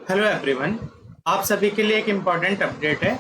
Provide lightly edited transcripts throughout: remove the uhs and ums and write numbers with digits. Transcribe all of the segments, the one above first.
Hello everyone. आप सभी के लिए एक इम्पॉर्टेंट अपडेट है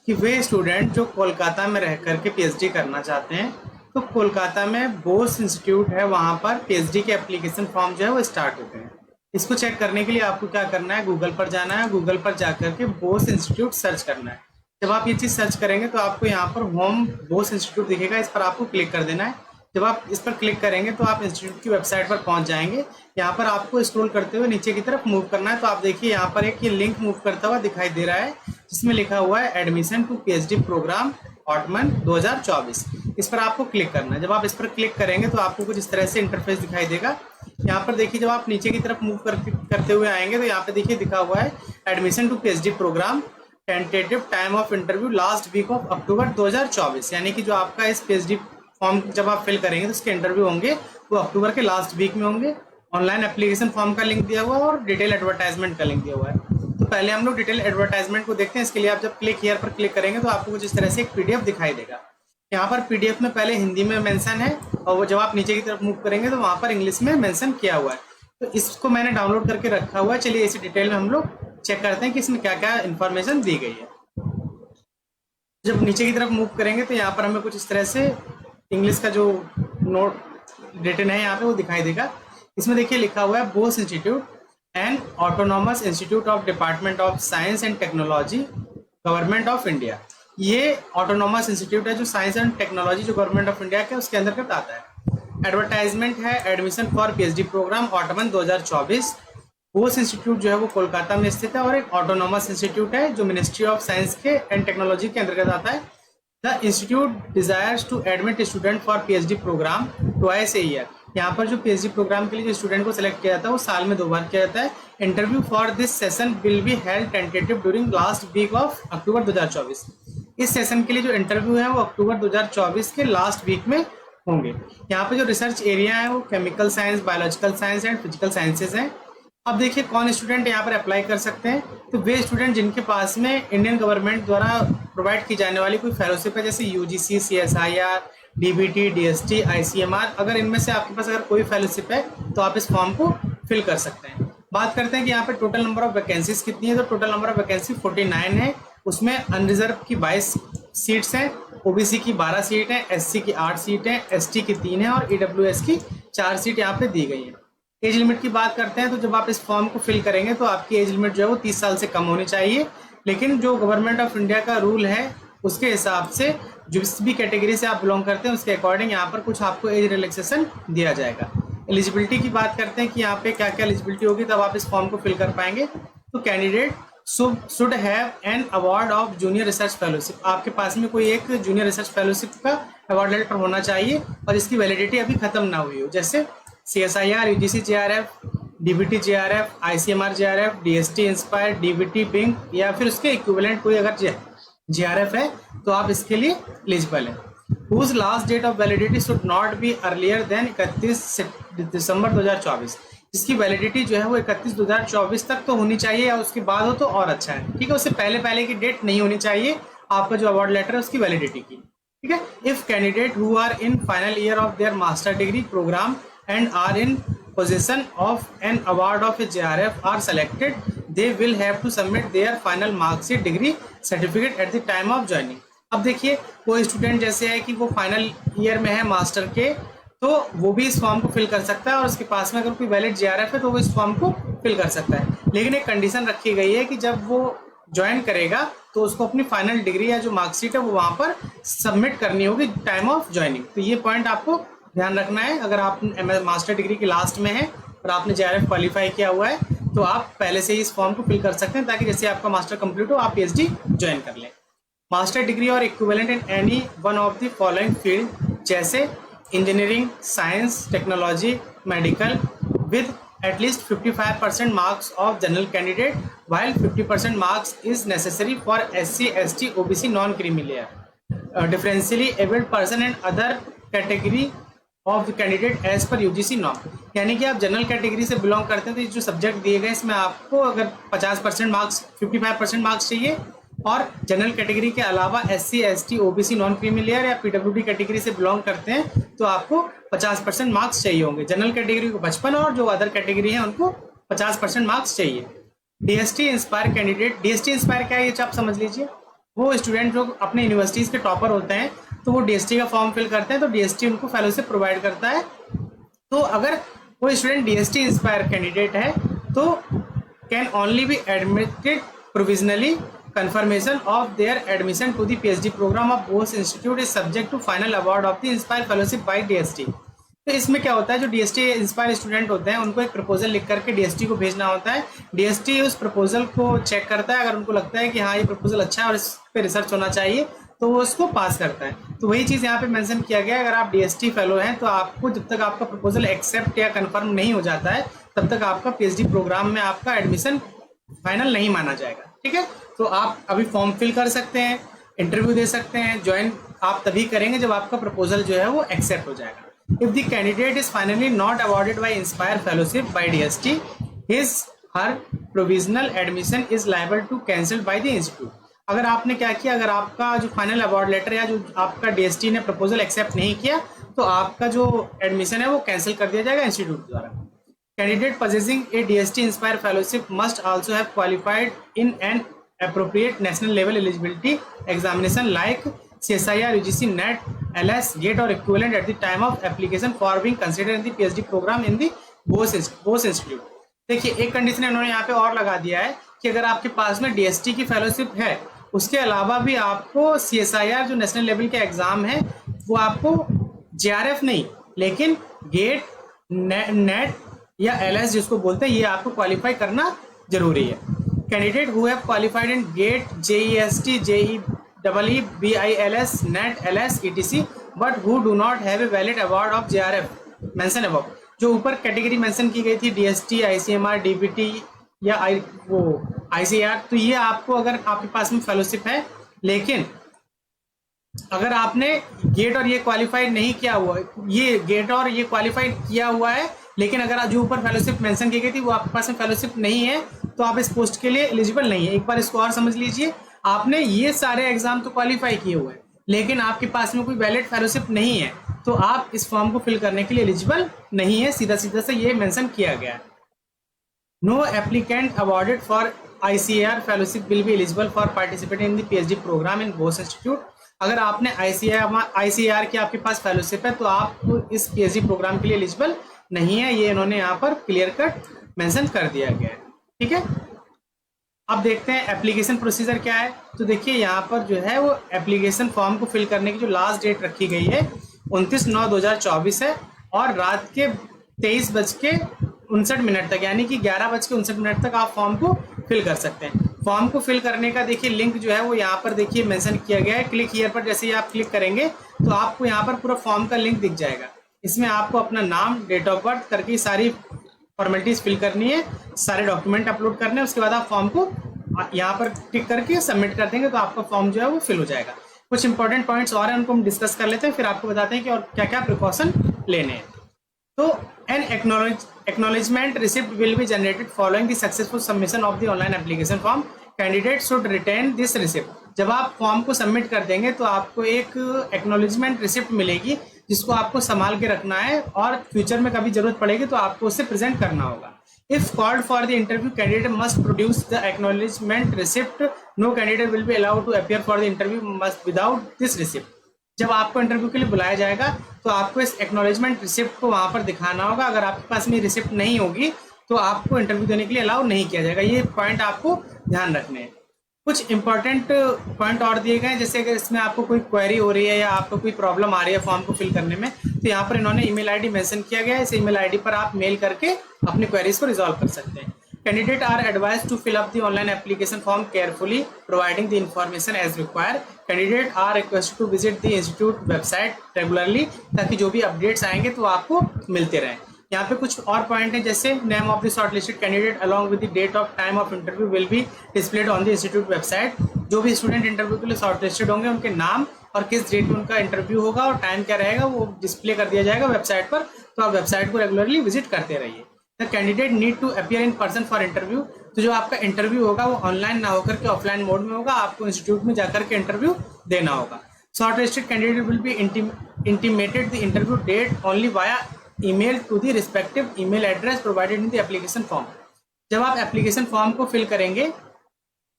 कि वे स्टूडेंट जो कोलकाता में रह करके पीएचडी करना चाहते हैं, तो कोलकाता में बोस इंस्टीट्यूट है, वहाँ पर पीएचडी के एप्लीकेशन फॉर्म जो है वो स्टार्ट होते हैं। इसको चेक करने के लिए आपको क्या करना है, गूगल पर जाना है, गूगल पर जाकर के बोस इंस्टीट्यूट सर्च करना है। जब आप ये चीज़ सर्च करेंगे तो आपको यहाँ पर होम बोस इंस्टीट्यूट दिखेगा, इस पर आपको क्लिक कर देना है। जब आप इस पर क्लिक करेंगे तो आप इंस्टीट्यूट की वेबसाइट पर पहुंच जाएंगे। यहाँ पर आपको स्क्रॉल करते हुए नीचे की तरफ मूव करना है। तो आप देखिए यहाँ पर एक ये लिंक मूव करता हुआ दिखाई दे रहा है, जिसमें लिखा हुआ है admission to PhD programme autumn 2024। इस पर आपको क्लिक करना है। जब आप इस पर क्लिक करेंगे तो आपको कुछ इस तरह से इंटरफेस दिखाई देगा। यहाँ पर देखिए जब आप नीचे की तरफ मूव करते हुए आएंगे तो यहाँ पे देखिए दिखा हुआ है admission to PhD programme, tentative time of interview last week of October 2024। यानी कि जो आपका इस पीएचडी फॉर्म जब आप फिल करेंगे तो उसके इंटरव्यू होंगे वो अक्टूबर के लास्ट वीक में होंगे। ऑनलाइन एप्लीकेशन फॉर्म का लिंक दिया हुआ है और डिटेल एडवर्टाइजमेंट का लिंक दिया हुआ है। तो पहले हम लोग डिटेल एडवर्टाइजमेंट को देखते हैं। इसके लिए आप जब क्लिक हियर पर क्लिक करेंगे तो आपको कुछ इस तरह से एक पीडीएफ दिखाई देगा। यहाँ पर पीडीएफ में पहले हिंदी में मेंशन है और वो जब आप नीचे की तरफ मूव करेंगे तो वहाँ पर इंग्लिश में मेंशन किया हुआ है। तो इसको मैंने डाउनलोड करके रखा हुआ है। चलिए इसी डिटेल में हम लोग चेक करते हैं कि इसमें क्या क्या इन्फॉर्मेशन दी गई है। जब नीचे की तरफ मूव करेंगे तो यहाँ पर हमें कुछ इस तरह से इंग्लिश का जो नोट रिटन है यहाँ पे वो दिखाई देगा। इसमें देखिए लिखा हुआ है Bose institute and autonomous institute of department of science and technology government of India. ये ऑटोनॉमस इंस्टीट्यूट है जो साइंस एंड टेक्नोलॉजी जो गवर्नमेंट ऑफ इंडिया के उसके अंतर्गत आता है। एडवर्टाइजमेंट है admission for PhD programme autumn 2024। Bose institute जो है वो कोलकाता में स्थित है और एक ऑटोनॉमस इंस्टीट्यूट है जो मिनिस्ट्री ऑफ साइंस के एंड टेक्नोलॉजी के अंतर्गत आता है। The institute desires to admit student for PhD program twice a year। यहाँ पर जो PhD प्रोग्राम के लिए जो स्टूडेंट को सिलेक्ट किया जाता है वो साल में 2 बार किया जाता है। Interview for this session will be held tentative during last week of October 2024। इस सेशन के लिए जो इंटरव्यू है वो अक्टूबर 2024 के लास्ट वीक में होंगे। यहाँ पे जो रिसर्च एरिया है वो chemical science, biological science and physical sciences हैं। अब देखिए कौन स्टूडेंट यहाँ पर अप्लाई कर सकते हैं। तो वे स्टूडेंट जिनके पास में इंडियन गवर्नमेंट द्वारा प्रोवाइड की जाने वाली कोई फेलोशिप है, जैसे UGC, CSIR, DBT, DST, ICMR, अगर इनमें से आपके पास अगर कोई फेलोशिप है तो आप इस फॉर्म को फिल कर सकते हैं। बात करते हैं कि यहाँ पे टोटल नंबर ऑफ वैकेंसीज कितनी है। तो टोटल नंबर ऑफ वैकेंसी 49 है। उसमें अनरिजर्व की 22 सीट्स हैं, ओबीसी की 12 सीट है, एससी की 8 सीट है, एसटी की 3 है और ईडब्ल्यूएस की 4 सीट यहाँ पे दी गई है। एज लिमिट की बात करते हैं तो जब आप इस फॉर्म को फिल करेंगे तो आपकी एज लिमिट जो है वो 30 साल से कम होनी चाहिए। लेकिन जो गवर्नमेंट ऑफ इंडिया का रूल है उसके हिसाब से जिस भी कैटेगरी से आप बिलोंग करते हैं उसके अकॉर्डिंग यहाँ पर कुछ आपको एज रिलैक्सेशन दिया जाएगा। एलिजिबिलिटी की बात करते हैं कि यहाँ पे क्या क्या एलिजिबिलिटी होगी तब आप इस फॉर्म को फिल कर पाएंगे। तो candidate should have an award of junior research fellowship. आपके पास में कोई एक जूनियर रिसर्च फेलोशिप का अवार्ड लेटर होना चाहिए और इसकी वैलिडिटी अभी खत्म ना हुई हो, जैसे CSIR, UGC JRF, DBT JRF, ICMR JRF, DST inspire, DBT बिंग या फिर उसके इक्विवेलेंट कोई अगर जेआरएफ है तो आप इसके लिए एलिजिबल हैं। Whose last date of validity should not be earlier than 31 December 2024। जिसकी वैलिडिटी जो है वो 31 2024 तक तो होनी चाहिए या उसके बाद हो तो और अच्छा है। ठीक है, उससे पहले की डेट नहीं होनी चाहिए आपका जो अवार्ड लेटर है उसकी वैलिडिटी की। ठीक है, if candidate who are in final year of their master degree programme and are in possession of an award of a JRF are selected, they will have to submit their final mark sheet degree certificate at the time of joining। अब देखिए कोई student जैसे है कि वो final year में है master के, तो वो भी इस फॉर्म को फिल कर सकता है और उसके पास में अगर कोई वैलिड JRF है तो वो इस फॉर्म को फिल कर सकता है। लेकिन एक कंडीशन रखी गई है कि जब वो ज्वाइन करेगा तो उसको अपनी फाइनल डिग्री या जो मार्कशीट है वो वहाँ पर सबमिट करनी होगी टाइम ऑफ ज्वाइनिंग। तो ये पॉइंट आपको ध्यान रखना है। अगर आप मास्टर डिग्री के लास्ट में हैं और आपने जेआरएफ क्वालिफाई किया हुआ है तो आप पहले से ही इस फॉर्म को फिल कर सकते हैं ताकि जैसे आपका मास्टर कंप्लीट हो आप पीएचडी ज्वाइन कर लें। मास्टर डिग्री और equivalent in any one of the following field, जैसे engineering, science, technology, medical, with at least 55% marks of general candidate while 50% marks is necessary for SC, ST, OBC, non creamy layer, differentially abled person and other category of the candidate as per UGC norm. यानी कि आप general category से belong करते हैं तो ये जो subject दिए गए इसमें आपको अगर 50% मार्क्स, 55% मार्क्स चाहिए और जनरल कैटेगरी के अलावा SC, ST, OBC, non creamy layer या पीडब्ल्यूडी कैटेगरी से बिलोंग करते हैं तो आपको 50% मार्क्स चाहिए होंगे। जनरल कैटेगरी को 55 और जो अदर कैटेगरी है उनको 50% मार्क्स चाहिए। DST inspire candidate, DST inspire क्या है ये आप समझ लीजिए। वो स्टूडेंट जो अपने यूनिवर्सिटीज़ के टॉपर होते हैं तो वो डीएसटी का फॉर्म फिल करते हैं, तो डीएसटी उनको फेलोशिप प्रोवाइड करता है। तो अगर कोई स्टूडेंट डीएसटी इंस्पायर कैंडिडेट है तो can only be admitted provisionally, confirmation of their admission to the PhD program of Bose Institute is subject to final award of the Inspire Fellowship by DST। तो इसमें क्या होता है, जो DST inspire student होते हैं उनको एक प्रपोजल लिख करके डीएसटी को भेजना होता है। डीएसटी उस प्रपोजल को चेक करता है, अगर उनको लगता है कि हाँ ये प्रपोजल अच्छा है और इस पर रिसर्च होना चाहिए तो वो उसको पास करता है। तो वही चीज़ यहाँ पे मेंशन किया गया है, अगर आप डीएसटी फेलो हैं तो आपको जब तक आपका प्रपोजल एक्सेप्ट या कन्फर्म नहीं हो जाता है तब तक आपका पीएचडी प्रोग्राम में आपका एडमिशन फाइनल नहीं माना जाएगा। ठीक है, तो आप अभी फॉर्म फिल कर सकते हैं, इंटरव्यू दे सकते हैं, ज्वाइन आप तभी करेंगे जब आपका प्रपोजल जो है वो एक्सेप्ट हो जाएगा। If the candidate is finally not awarded by inspire fellowship by DST, his her provisional admission is liable to cancel by the institute. अगर आपने क्या किया, अगर आपका जो फाइनल अवार्ड लेटर या जो आपका डीएसटी ने प्रपोजल एक्सेप्ट नहीं किया तो आपका जो एडमिशन है वो कैंसिल कर दिया जाएगा इंस्टीट्यूट द्वारा। Candidate possessing a DST Inspire Fellowship must also have qualified in an appropriate national level eligibility examination like CSIR, UGC, NET, LS, GATE or equivalent at the time of application for being considered in the PhD program in the Bose Institute। देखिए एक condition इन्होंने यहाँ पे और लगा दिया है कि अगर आपके पास में DST की फेलोशिप है उसके अलावा भी आपको CSIR जो नेशनल लेवल के एग्जाम है वो आपको JRF नहीं लेकिन गेट, नेट या एलएस जिसको बोलते हैं ये आपको क्वालिफाई करना जरूरी है। Candidate who have qualified in GATE, JEST, JEE, BILS, NET, LS, etc but who do not have a valid award of JRF mention above. जो ऊपर कैटेगरी मेंशन की गई थी डीएसटी, आईसीएमआर, डीबीटी या आईसीआर, तो ये आपको अगर आपके पास में फेलोशिप है लेकिन अगर आपने गेट और ये क्वालिफाइड नहीं किया हुआ, ये गेट और ये क्वालिफाइड किया हुआ है लेकिन अगर जो ऊपर फेलोशिप मेंशन की गई थी वो आपके पास में फेलोशिप नहीं है तो आप इस पोस्ट के लिए एलिजिबल नहीं है। एक बार इसको और समझ लीजिए, आपने ये सारे एग्जाम तो क्वालिफाई किए हुए हैं लेकिन आपके पास में कोई वैलिड फेलोशिप नहीं है तो आप इस फॉर्म को फिल करने के लिए एलिजिबल नहीं है। सीधा सीधा से ये मेंशन किया गया है। No applicant awarded for ICAR fellowship will be eligible for participating in the PhD programme in Bose institute. अगर आपने आईसीएआर की आपके पास फेलोशिप है तो आप इस पीएचडी प्रोग्राम के लिए एलिजिबल नहीं है, ये इन्होंने यहाँ पर क्लियर कट मेंशन कर दिया गया है। ठीक है, अब देखते हैं एप्लीकेशन प्रोसीजर क्या है। तो देखिए यहाँ पर जो है वो एप्लीकेशन फॉर्म को फिल करने की जो लास्ट डेट रखी गई है 29/9/2024 है और रात के 23:59 तक यानी कि 11:59 तक आप फॉर्म को फिल कर सकते हैं। फॉर्म को फिल करने का देखिए लिंक जो है वो यहाँ पर देखिए मेंशन किया गया है। क्लिक हियर पर जैसे ही आप क्लिक करेंगे तो आपको यहाँ पर पूरा फॉर्म का लिंक दिख जाएगा। इसमें आपको अपना नाम, डेट ऑफ बर्थ करके सारी फॉर्मेलिटीज फिल करनी है, सारे डॉक्यूमेंट अपलोड करने हैं, उसके बाद आप फॉर्म को यहाँ पर टिक करके सबमिट कर देंगे तो आपका फॉर्म जो है वो फिल हो जाएगा। कुछ इंपॉर्टेंट पॉइंट्स और हैं उनको हम डिस्कस कर लेते हैं, फिर आपको बताते हैं कि और क्या क्या प्रिकॉशन लेने हैं। तो an acknowledgement receipt will be generated following the successful submission of the online application form. Candidate should retain this receipt. जब आप फॉर्म को सबमिट कर देंगे तो आपको एक एक्नॉलेजमेंट रिसिप्ट मिलेगी जिसको आपको संभाल के रखना है और फ्यूचर में कभी जरूरत पड़ेगी तो आपको उससे प्रेजेंट करना होगा। If called for the interview candidate must produce the acknowledgement receipt. No candidate will be allowed to appear for the interview must without this receipt. जब आपको इंटरव्यू के लिए बुलाया जाएगा तो आपको इस एक्नॉलेजमेंट रिसिप्ट को वहां पर दिखाना होगा। अगर आपके पास में रिसिप्ट नहीं होगी तो आपको इंटरव्यू देने के लिए अलाउ नहीं किया जाएगा। ये पॉइंट आपको ध्यान रखने हैं। कुछ इंपॉर्टेंट पॉइंट और दिए गए हैं, जैसे कि इसमें आपको कोई क्वेरी हो रही है या आपको कोई प्रॉब्लम आ रही है फॉर्म को फिल करने में तो यहाँ पर इन्होंने ईमेल आईडी मेंशन किया गया है। इस ईमेल आईडी पर आप मेल करके अपनी क्वेरीज को रिजॉल्व कर सकते हैं। Candidate are advised to fill up the online application form carefully providing the information as require. Candidate are requested to visit the institute website regularly ताकि जो भी अपडेट्स आएंगे तो आपको मिलते रहें। यहाँ पे कुछ और पॉइंट है, जैसे name of the shortlisted candidate along with the date of time of interview will be displayed on the institute website. जो भी स्टूडेंट इंटरव्यू के लिए शॉर्टलिस्टेड होंगे उनके नाम और किस डेट में उनका इंटरव्यू होगा और टाइम क्या रहेगा वो डिस्प्ले कर दिया जाएगा वेबसाइट पर। तो आप वेबसाइट को रेगुलरली विजिट करते रहिए। The candidate need to appear in person for interview. तो जो आपका इंटरव्यू होगा वो ऑनलाइन ना होकर के ऑफलाइन मोड में होगा, आपको इंस्टीट्यूट में जाकर के इंटरव्यू देना होगा। Shortlisted candidate will be intimated the interview date only via email to the respective email address provided in the application form। जब आप एप्लीकेशन फॉर्म को फिल करेंगे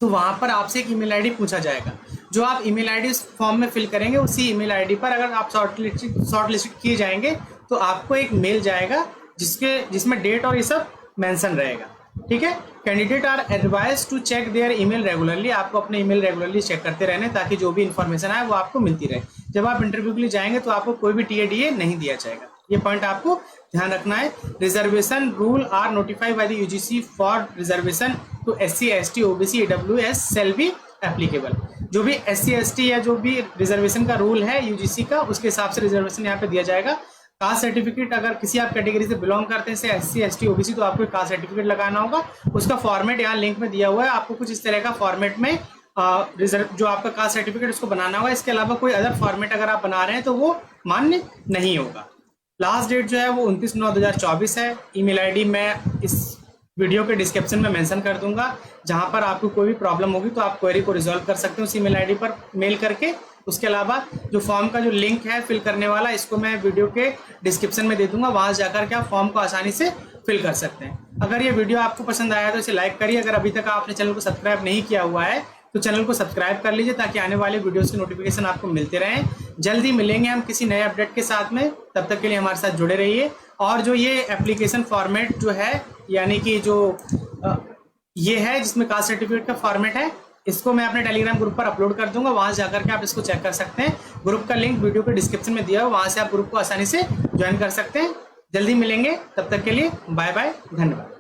तो वहां पर आपसे एक ईमेल आईडी पूछा जाएगा। जो आप ईमेल आईडी उस फॉर्म में फिल करेंगे, उसी ईमेल आईडी पर अगर आप शॉर्टलिस्ट किए जाएंगे तो आपको एक मेल जाएगा जिसमें डेट और ये सब मेंशन रहेगा। ठीक है। Candidate are advise to check their email regularly. आपको अपने ईमेल रेगुलरली चेक करते रहने ताकि जो भी इंफॉर्मेशन आए वो आपको मिलती रहे। जब आप इंटरव्यू के लिए जाएंगे तो आपको कोई भी टीए नहीं दिया जाएगा। ये पॉइंट आपको ध्यान रखना है। Reservation rule are notified by the UGC for reservation to SC ST OBC EWS shall be applicable. जो भी SC ST या जो भी रिजर्वेशन का रूल है यूजीसी का, उसके हिसाब से रिजर्वेशन यहाँ पे दिया जाएगा। कास्ट सर्टिफिकेट, अगर किसी आप कैटेगरी से बिलोंग करते हैं जैसे SC ST OBC, तो आपको कास्ट सर्टिफिकेट लगाना होगा। उसका फॉर्मेट यहाँ लिंक में दिया हुआ है, आपको कुछ इस तरह का फॉर्मेट में जो आपका कास्ट सर्टिफिकेट उसको बनाना होगा। इसके अलावा कोई अदर फॉर्मेट अगर आप बना रहे हैं तो वो मान्य नहीं होगा। लास्ट डेट जो है वो 29/9/2024 है। ईमेल आईडी मैं इस वीडियो के डिस्क्रिप्शन में मेंशन कर दूंगा। जहां पर आपको कोई भी प्रॉब्लम होगी तो आप क्वेरी को रिजॉल्व कर सकते हो उस ईमेल आईडी पर मेल करके। उसके अलावा जो फॉर्म का जो लिंक है फिल करने वाला, इसको मैं वीडियो के डिस्क्रिप्शन में दे दूंगा। वहां जाकर के आप फॉर्म को आसानी से फिल कर सकते हैं। अगर ये वीडियो आपको पसंद आया तो इसे लाइक करिए। अगर अभी तक आपने चैनल को सब्सक्राइब नहीं किया हुआ है तो चैनल को सब्सक्राइब कर लीजिए ताकि आने वाले वीडियोस की नोटिफिकेशन आपको मिलते रहें। जल्दी मिलेंगे हम किसी नए अपडेट के साथ में, तब तक के लिए हमारे साथ जुड़े रहिए। और जो ये एप्लीकेशन फॉर्मेट जो है, यानी कि जो ये है जिसमें कास्ट सर्टिफिकेट का फॉर्मेट है, इसको मैं अपने टेलीग्राम ग्रुप पर अपलोड कर दूंगा। वहां जाकर के आप इसको चेक कर सकते हैं। ग्रुप का लिंक वीडियो के डिस्क्रिप्शन में दिया हो, वहां से आप ग्रुप को आसानी से ज्वाइन कर सकते हैं। जल्दी मिलेंगे, तब तक के लिए बाय बाय, धन्यवाद।